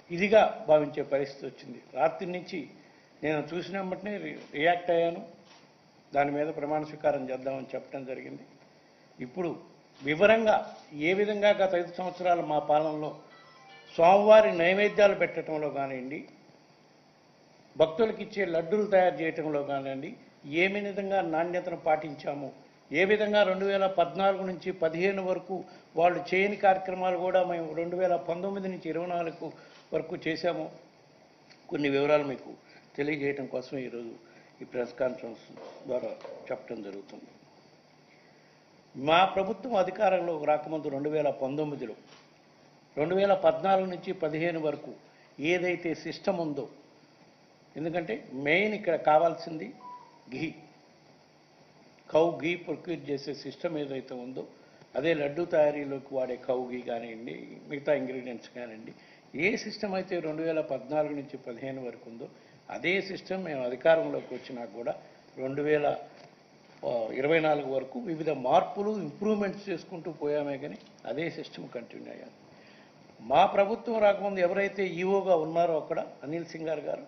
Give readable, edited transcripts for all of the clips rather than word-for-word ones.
ఇదిగా భావించే పరిస్థితి వచ్చింది. రాత్రి నుంచి నేను చూసిన వెంటనే రియాక్ట్ అయ్యాను. దాని మీద ప్రమాణ స్వీకారం చేద్దామని చెప్పడం జరిగింది. ఇప్పుడు వివరంగా ఏ విధంగా గత 5 సంవత్సరాల మా పాలనలో స్వామివారి నైవేద్యాలు పెట్టడంలో కానివ్వండి, భక్తులకు ఇచ్చే లడ్డూలు తయారు చేయడంలో కానివ్వండి, ఏ విధంగా నాణ్యతను పాటించాము, ఏ విధంగా 2014 నుంచి 15 వరకు వాళ్ళు చేయని కార్యక్రమాలు కూడా మేము 2019 నుంచి 24 వరకు చేశాము, కొన్ని వివరాలు మీకు తెలియజేయడం కోసం ఈరోజు ఈ ప్రెస్ కాన్ఫరెన్స్ ద్వారా చెప్పడం జరుగుతుంది. మా ప్రభుత్వం అధికారంలోకి రాకముందు 2019లో 2014 నుంచి 15 వరకు ఏదైతే సిస్టమ్ ఉందో, ఎందుకంటే మెయిన్ ఇక్కడ కావాల్సింది ఘీ, కౌ ఘీ ప్రొక్యూర్ చేసే సిస్టమ్ ఏదైతే ఉందో అదే లడ్డు తయారీలోకి వాడే కౌ ఘీ కానివ్వండి, మిగతా ఇంగ్రీడియంట్స్ కానివ్వండి, ఏ సిస్టమ్ అయితే 2014 నుంచి 15 వరకు ఉందో అదే సిస్టమ్ మేము అధికారంలోకి వచ్చినా కూడా 2024 వరకు వివిధ మార్పులు ఇంప్రూవ్మెంట్స్ చేసుకుంటూ పోయామే కానీ అదే సిస్టమ్ కంటిన్యూ అయ్యాను. మా ప్రభుత్వం రాకముందు ఎవరైతే ఈఓగా ఉన్నారో అక్కడ అనిల్ సింగార్ గారు,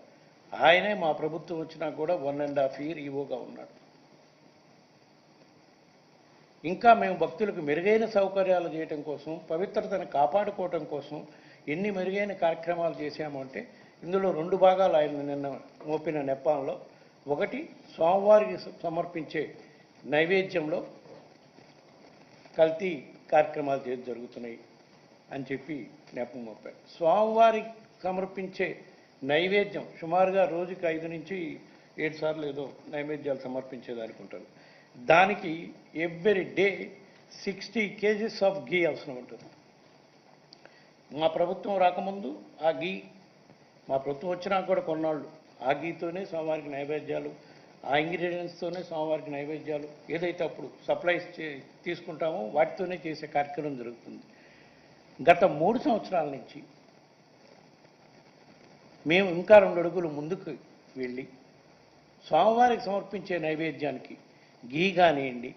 ఆయనే మా ప్రభుత్వం వచ్చినా కూడా 1.5 year ఈఓగా ఉన్నాడు. ఇంకా మేము భక్తులకు మెరుగైన సౌకర్యాలు చేయటం కోసం, పవిత్రతను కాపాడుకోవటం కోసం ఎన్ని మెరుగైన కార్యక్రమాలు చేశాము అంటే ఇందులో 2 భాగాలు ఆయన నిన్న మోపిన నెపంలో, ఒకటి స్వామివారికి సమర్పించే నైవేద్యంలో కల్తీ కార్యక్రమాలు జరుగుతున్నాయి అని చెప్పి నెపం మోపారు. స్వామివారికి సమర్పించే నైవేద్యం సుమారుగా రోజుకి 5 నుంచి 7 సార్లు ఏదో నైవేద్యాలు సమర్పించేదానికి ఉంటుంది. దానికి ఎవ్రీ డే 60 kgs ఆఫ్ ఘీ అవసరం ఉంటుంది. మా ప్రభుత్వం రాకముందు ఆ ఘీ, మా ప్రభుత్వం వచ్చినా కూడా కొన్నాళ్ళు ఆ ఘీతోనే స్వామివారికి నైవేద్యాలు, ఆ ఇంగ్రీడియంట్స్తోనే స్వామివారికి నైవేద్యాలు ఏదైతే అప్పుడు సప్లైస్ తీసుకుంటామో వాటితోనే చేసే కార్యక్రమం జరుగుతుంది. గత 3 సంవత్సరాల నుంచి మేము ఇంకా 2 అడుగులు ముందుకు వెళ్ళి స్వామివారికి సమర్పించే నైవేద్యానికి ఘీ కానివ్వండి,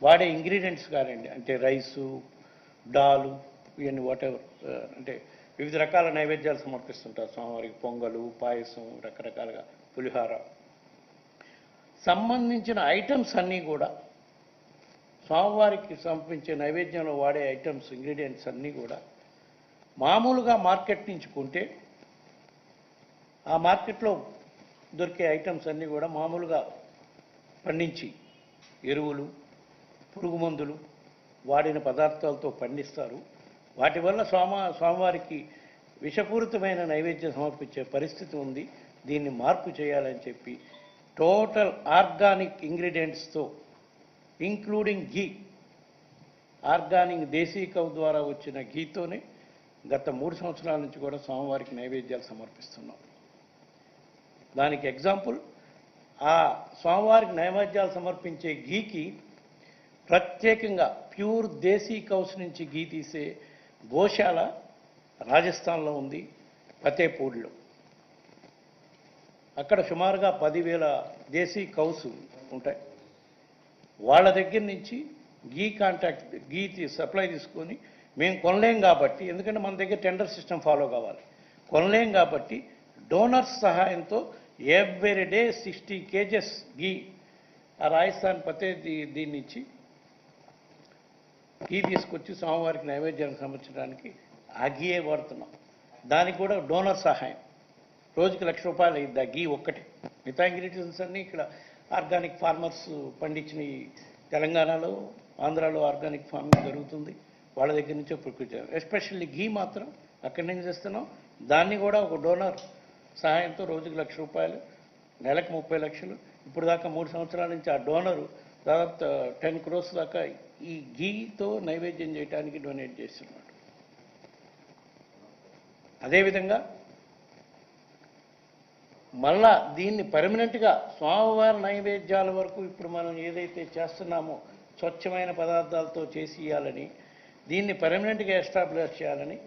వాడే ఇంగ్రీడియంట్స్ కానివ్వండి, అంటే రైసు, డాలు, ఇవన్నీ వాటెవర్, అంటే వివిధ రకాల నైవేద్యాలు సమర్పిస్తుంటారు స్వామివారికి. పొంగలు, పాయసం, రకరకాలుగా పులిహార సంబంధించిన ఐటమ్స్ అన్నీ కూడా స్వామివారికి సమర్పించే నైవేద్యంలో వాడే ఐటమ్స్, ఇంగ్రీడియంట్స్ అన్నీ కూడా మామూలుగా మార్కెట్ నుంచి కొంటే ఆ మార్కెట్లో దొరికే ఐటమ్స్ అన్నీ కూడా మామూలుగా పండించి ఎరువులు, పురుగు మందులు వాడిన పదార్థాలతో పండిస్తారు. వాటి వల్ల స్వామివారికి విషపూరితమైన నైవేద్యం సమర్పించే పరిస్థితి ఉంది. దీన్ని మార్పు చేయాలని చెప్పి టోటల్ ఆర్గానిక్ ఇంగ్రీడియంట్స్తో ఇంక్లూడింగ్ ఘీ, ఆర్గానిక్ దేశీ కౌ ద్వారా వచ్చిన ఘీతోనే గత 3 సంవత్సరాల నుంచి కూడా స్వామివారికి నైవేద్యాలు సమర్పిస్తున్నాం. దానికి ఎగ్జాంపుల్, ఆ స్వామివారికి నైవేద్యాలు సమర్పించే ఘీకి ప్రత్యేకంగా ప్యూర్ దేశీ కౌస్ నుంచి ఘీ తీసే గోశాల రాజస్థాన్లో ఉంది, ఫతేపూర్లో. అక్కడ సుమారుగా 10,000 దేశీ కౌస్ ఉంటాయి. వాళ్ళ దగ్గర నుంచి ఘీ సప్లై తీసుకొని మేము కొనలేం కాబట్టి, ఎందుకంటే మన దగ్గర టెండర్ సిస్టమ్ ఫాలో కావాలి, కొనలేం కాబట్టి డోనర్స్ సహాయంతో ఎవ్రీ డే 60 kgs ఘీ ఆ రాజస్థాన్ దీని నుంచి ఘీ తీసుకొచ్చి స్వామివారికి నైవేద్యాన్ని సమర్పించడానికి ఆ ఘీయే వాడుతున్నాం. దానికి కూడా డోనర్ సహాయం. రోజుకి ₹1,00,000 అయింది ఆ ఘీ ఒక్కటే. మిగతా ఇంగ్రీడియంట్స్ అన్నీ ఇక్కడ ఆర్గానిక్ ఫార్మర్స్ పండించిన తెలంగాణలో, ఆంధ్రాలో ఆర్గానిక్ ఫార్మింగ్ జరుగుతుంది, వాళ్ళ దగ్గర నుంచే ప్రొక్యూర్ చేయాలి. ఎస్పెషల్లీ ఘీ మాత్రం అక్కడి నుంచి చేస్తున్నాం. దాన్ని కూడా ఒక డోనర్ సహాయంతో రోజుకి ₹1,00,000, నెలకు 30 లక్షలు. ఇప్పుడు దాకా 3 సంవత్సరాల నుంచి ఆ డోనరు దాదాపు 10 crores దాకా ఈ ఘీతో నైవేద్యం చేయడానికి డొనేట్ చేస్తున్నాడు. అదేవిధంగా మళ్ళా దీన్ని పర్మనెంట్గా స్వామివారి నైవేద్యాల వరకు ఇప్పుడు మనం ఏదైతే చేస్తున్నామో స్వచ్ఛమైన పదార్థాలతో చేసి ఇవ్వాలని, దీన్ని పర్మనెంట్గా ఎస్టాబ్లిష్ చేయాలని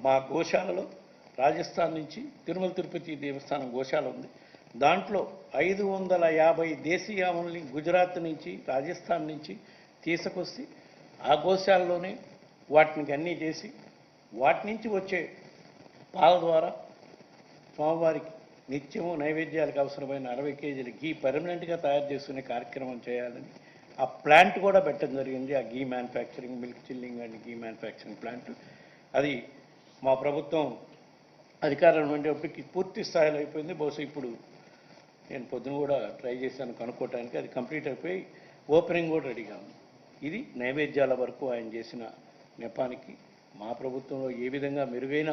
మా గోశాలలో రాజస్థాన్ నుంచి తిరుమల తిరుపతి దేవస్థానం గోశాల ఉంది. దాంట్లో 550 దేశీ ఆవుల్ని గుజరాత్ నుంచి, రాజస్థాన్ నుంచి తీసుకొచ్చి ఆ గోశాలలోనే వాటిని అన్నీ చేసి వాటి నుంచి వచ్చే పాల ద్వారా స్వామివారికి నిత్యము నైవేద్యాలకు అవసరమైన 60 కేజీల ఘీ పర్మనెంట్గా తయారు చేసుకునే కార్యక్రమం చేయాలని ఆ ప్లాంట్ కూడా పెట్టడం జరిగింది. ఆ ghee manufacturing, milk chilling and ghee manufacturing plant. అది మా ప్రభుత్వం అధికారం ఉండేప్పటికి పూర్తి స్థాయిలో అయిపోయింది. బహుశా ఇప్పుడు నేను పొద్దున కూడా ట్రై చేశాను కనుక్కోవడానికి, అది కంప్లీట్ అయిపోయి ఓపెనింగ్ కూడా రెడీగా ఉంది. ఇది నైవేద్యాల వరకు ఆయన చేసిన నెపానికి మా ప్రభుత్వంలో ఏ విధంగా మెరుగైన